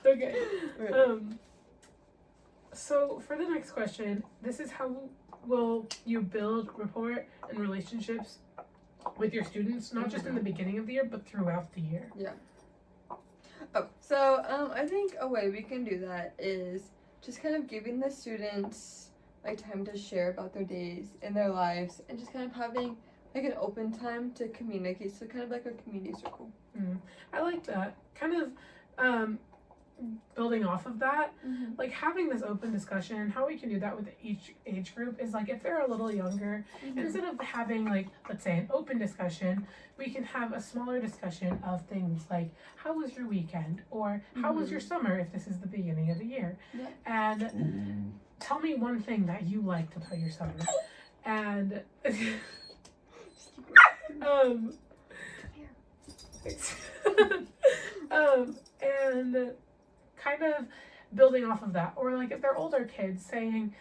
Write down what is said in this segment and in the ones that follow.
Okay. So for the next question, this is how will you build rapport and relationships with your students, not just in the beginning of the year, but throughout the year. Yeah. Oh, so I think a way we can do that is just kind of giving the students like time to share about their days in their lives, and just kind of having like an open time to communicate. So kind of like a community circle. I like that. Kind of building off of that, like having this open discussion. How we can do that with each age group is like if they're a little younger, instead of having like, let's say, an open discussion, we can have a smaller discussion of things like how was your weekend, or how was your summer if this is the beginning of the year, and tell me one thing that you liked about your summer. And and kind of building off of that, or like if they're older kids, saying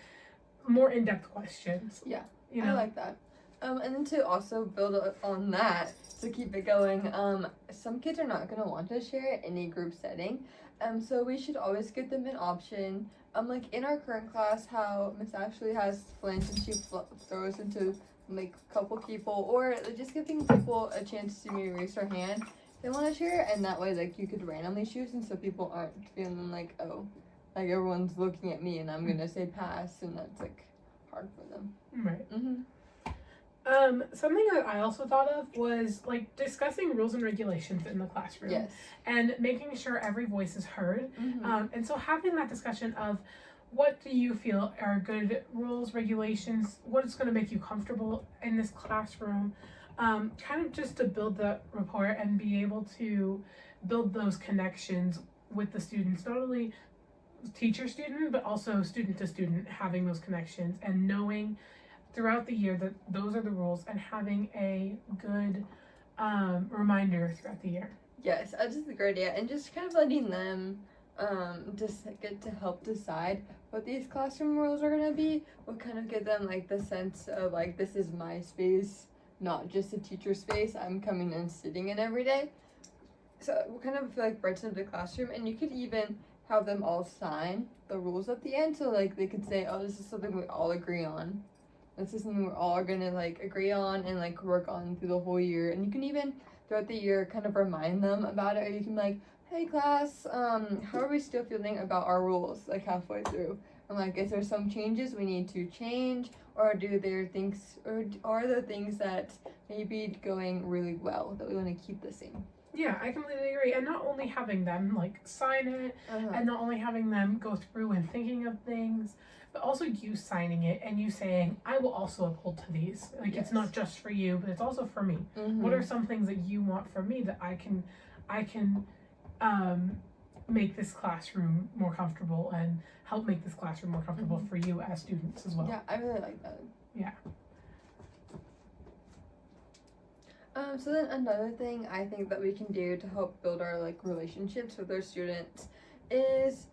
more in-depth questions. Yeah, you know? I like that. And then to also build on that, to keep it going, some kids are not gonna want to share in any group setting, so we should always give them an option. Like in our current class, how Miss Ashley has Flint and she throws into like a couple people, or just giving people a chance to maybe raise their hand if they want to share, and that way like you could randomly choose, and so people aren't feeling like, oh, like everyone's looking at me and I'm gonna say pass, and that's like hard for them. Right. Something that I also thought of was like discussing rules and regulations in the classroom. Yes. And making sure every voice is heard. And so having that discussion of what do you feel are good rules, regulations, what is going to make you comfortable in this classroom, kind of just to build that rapport and be able to build those connections with the students, not only teacher student, but also student to student, having those connections and knowing throughout the year that those are the rules, and having a good reminder throughout the year. Yes, that's just a great idea, and just kind of letting them just get to help decide what these classroom rules are gonna be will kind of give them like the sense of like, this is my space, not just a teacher space I'm coming and sitting in every day. So we'll kind of like brighten up the classroom, and you could even have them all sign the rules at the end, so like they could say, oh, this is something we all agree on. This is something we're all gonna like agree on and like work on through the whole year. And you can even throughout the year kind of remind them about it, or you can be like, hey class, how are we still feeling about our rules like halfway through? And like, is there some changes we need to change, or are there things that may be going really well that we want to keep the same? Yeah, I completely agree. And not only having them like sign it, and not only having them go through and thinking of things, but also you signing it and you saying, I will also uphold to these. Like, it's not just for you, but it's also for me. What are some things that you want from me that I can make this classroom more comfortable, and help make this classroom more comfortable for you as students as well. Yeah, I really like that. Yeah. So then another thing I think that we can do to help build our like relationships with our students is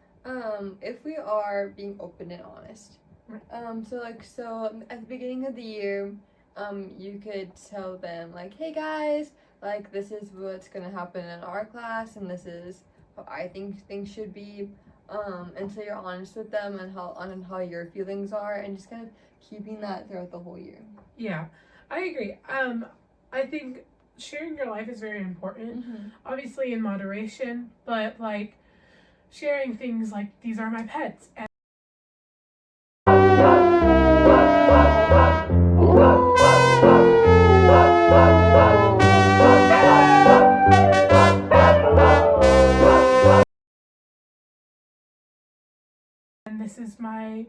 if we are being open and honest. So at the beginning of the year, you could tell them like, hey guys, like this is what's gonna happen in our class, and this is how I think things should be. And so you're honest with them and how your feelings are, and just kind of keeping that throughout the whole year. Yeah, I agree. I think sharing your life is very important, obviously in moderation, but like sharing things like, these are my pets, and this is my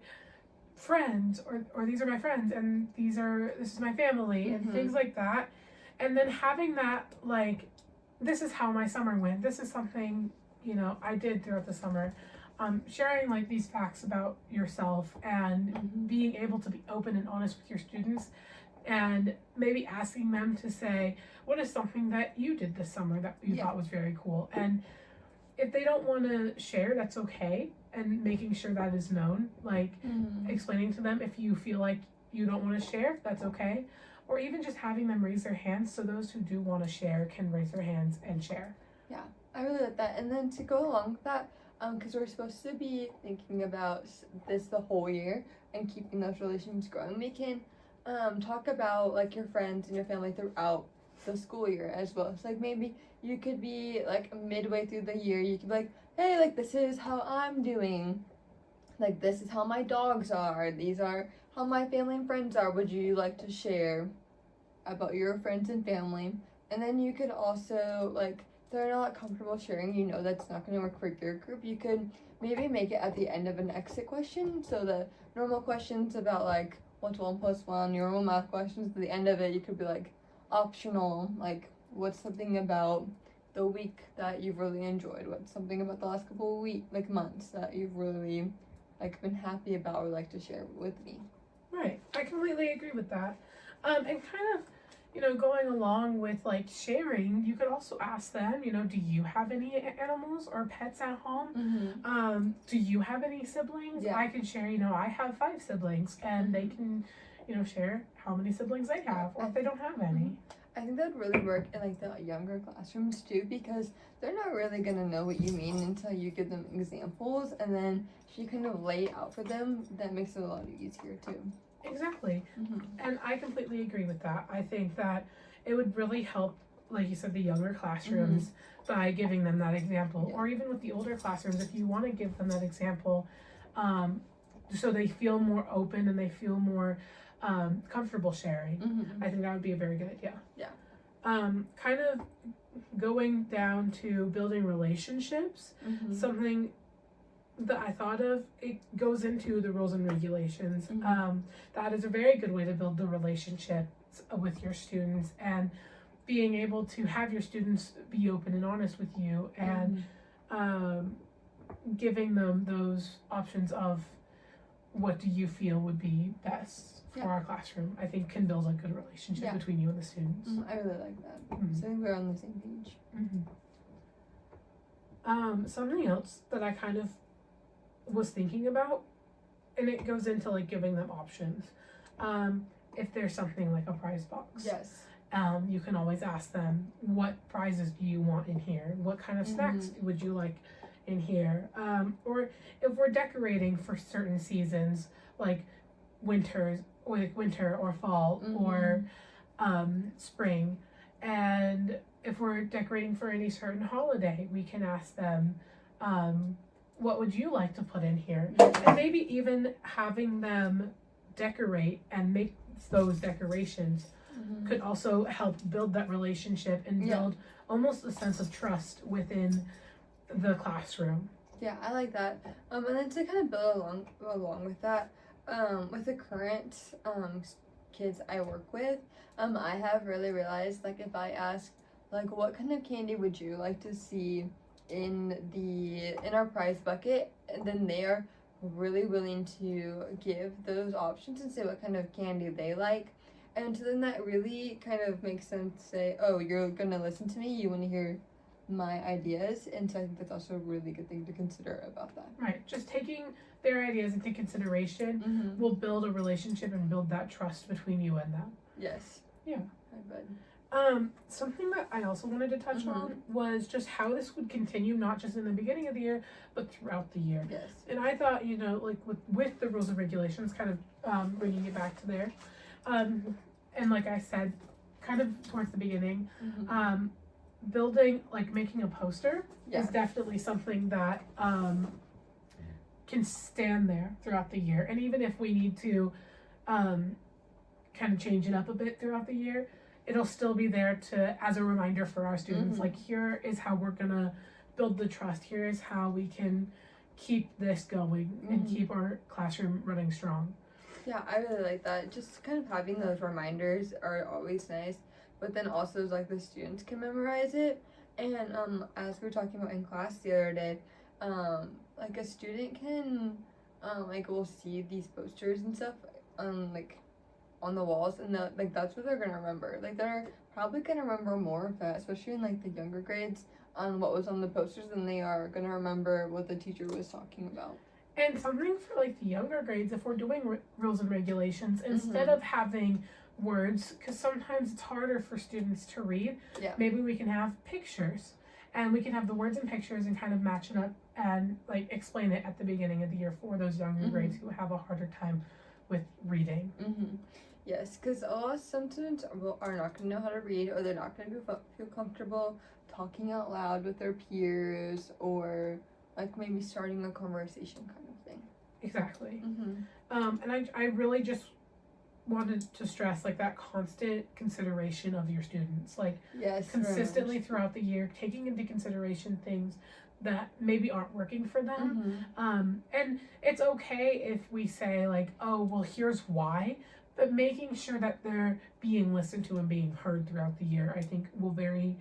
friends, or these are my friends, and this is my family, and things like that. And then having that, like, this is how my summer went, this is something, I did throughout the summer. Sharing like these facts about yourself, and being able to be open and honest with your students, and maybe asking them to say, what is something that you did this summer that you thought was very cool? And if they don't want to share, that's okay, and making sure that is known, like explaining to them, if you feel like you don't want to share, that's okay. Or even just having them raise their hands, so those who do want to share can raise their hands and share. Yeah, I really like that. And then to go along with that, because we're supposed to be thinking about this the whole year and keeping those relationships growing. We can talk about like your friends and your family throughout the school year as well. So like maybe you could be like midway through the year, you could be like, hey, like this is how I'm doing, like this is how my dogs are, these are how my family and friends are, would you like to share about your friends and family? And then you could also, like, if they're not comfortable sharing, you know that's not going to work for your group, you could maybe make it at the end of an exit question. So the normal questions about like what's 1 + 1, your normal math questions, at the end of it you could be like optional, like what's something about the week that you've really enjoyed, what's something about the last couple of months that you've really like been happy about or like to share with me. Right. I completely agree with that. And kind of, going along with like sharing, you could also ask them, do you have any animals or pets at home? Do you have any siblings? Yeah. I could share, I have 5 siblings, and they can, share how many siblings they have, or if they don't have any. I think that would really work in like the younger classrooms too, because they're not really gonna know what you mean until you give them examples, and then if you kind of lay it out for them, that makes it a lot easier too. Exactly. And I completely agree with that. I think that it would really help, like you said, the younger classrooms by giving them that example, or even with the older classrooms, if you want to give them that example, so they feel more open and they feel more comfortable sharing. I think that would be a very good idea. Yeah. Kind of going down to building relationships, something that I thought of, it goes into the rules and regulations. That is a very good way to build the relationships with your students, and being able to have your students be open and honest with you, and giving them those options of what do you feel would be best for our classroom, I think can build a good relationship between you and the students. I really like that. So I think we're on the same page. Something else that I kind of was thinking about, and it goes into like giving them options. If there's something like a prize box, you can always ask them, what prizes do you want in here? What kind of snacks would you like in here? Or if we're decorating for certain seasons, like winter or fall or spring, and if we're decorating for any certain holiday, we can ask them, what would you like to put in here? And maybe even having them decorate and make those decorations could also help build that relationship and build almost a sense of trust within the classroom. Yeah, I like that. And then to kind of build along with that, with the current kids I work with, I have really realized, like, if I ask, like, what kind of candy would you like to see in our prize bucket, and then they are really willing to give those options and say what kind of candy they like. And so then that really kind of makes them say, oh, you're gonna listen to me, you want to hear my ideas. And so I think that's also a really good thing to consider about that. Right, just taking their ideas into consideration will build a relationship and build that trust between you and them. Yes. Yeah. Good. Something that I also wanted to touch on was just how this would continue, not just in the beginning of the year, but throughout the year. Yes. And I thought, like with the rules and regulations, kind of bringing it back to there, and like I said, kind of towards the beginning, building, like making a poster is definitely something that can stand there throughout the year. And even if we need to kind of change it up a bit throughout the year, it'll still be there as a reminder for our students. Like, here is how we're gonna build the trust. Here is how we can keep this going and keep our classroom running strong. Yeah, I really like that. Just kind of having those reminders are always nice, but then also like the students can memorize it. And as we were talking about in class the other day, like a student can like will see these posters and stuff like on the walls, and like that's what they're gonna remember. Like they're probably gonna remember more of that, especially in like the younger grades, on what was on the posters, than they are gonna remember what the teacher was talking about. And something for like the younger grades, if we're doing rules and regulations, instead of having words, because sometimes it's harder for students to read, maybe we can have pictures, and we can have the words and pictures and kind of match it up and like explain it at the beginning of the year for those younger grades who have a harder time with reading. Yes, because some students are not going to know how to read, or they're not going to feel comfortable talking out loud with their peers, or like maybe starting a conversation kind of thing. Exactly. And I really just wanted to stress like that constant consideration of your students, like yes, consistently throughout the year, taking into consideration things that maybe aren't working for them. And it's okay if we say like, oh, well, here's why, but making sure that they're being listened to and being heard throughout the year, I think will very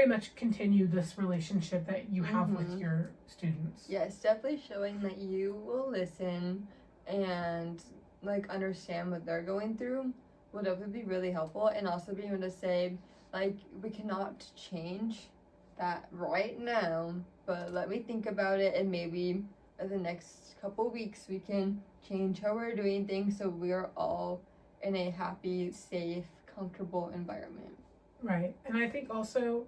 much continue this relationship that you have with your students. Yes, definitely showing that you will listen and like understand what they're going through will definitely be really helpful. And also being able to say like, we cannot change that right now, but let me think about it, and maybe in the next couple weeks we can change how we're doing things so we're all in a happy, safe, comfortable environment. Right. And I think also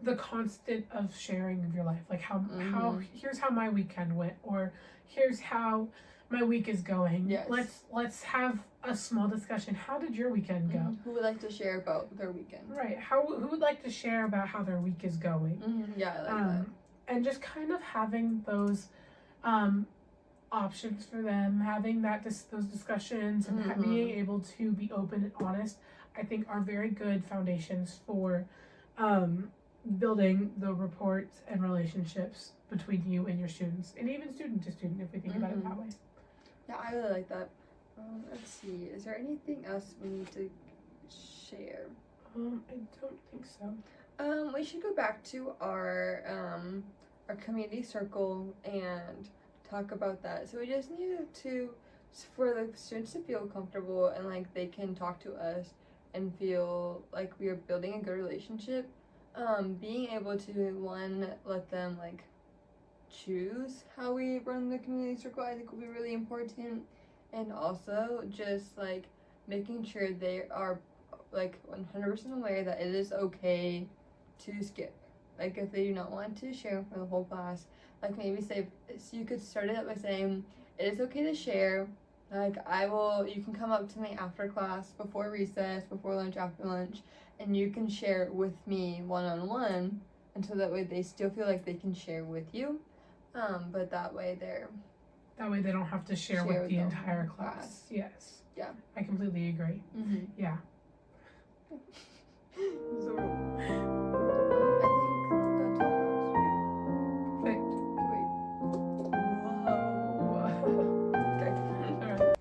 the constant of sharing of your life, like how here's how my weekend went, or here's how my week is going. Yes. Let's have a small discussion. How did your weekend go? Who would like to share about their weekend? Right. Who would like to share about how their week is going? Yeah, I like that. And just kind of having those options for them, having those discussions, and being able to be open and honest, I think are very good foundations for building the reports and relationships between you and your students, and even student to student, if we think about it that way. Yeah, I really like that. Let's see, is there anything else we need to share? I don't think so. We should go back to our community circle and talk about that. So we just need for the students to feel comfortable and like they can talk to us and feel like we are building a good relationship. Being able to let them like choose how we run the community circle, I think will be really important. And also just like making sure they are like 100% aware that it is okay to skip. Like if they do not want to share for the whole class, like maybe say, so you could start it up by saying, it is okay to share. Like you can come up to me after class, before recess, before lunch, after lunch, and you can share with me one-on-one, and so that way they still feel like they can share with you. But that way they don't have to share with the entire class. Yes. Yeah. I completely agree. Yeah. So, I think that's all. Perfect. Whoa.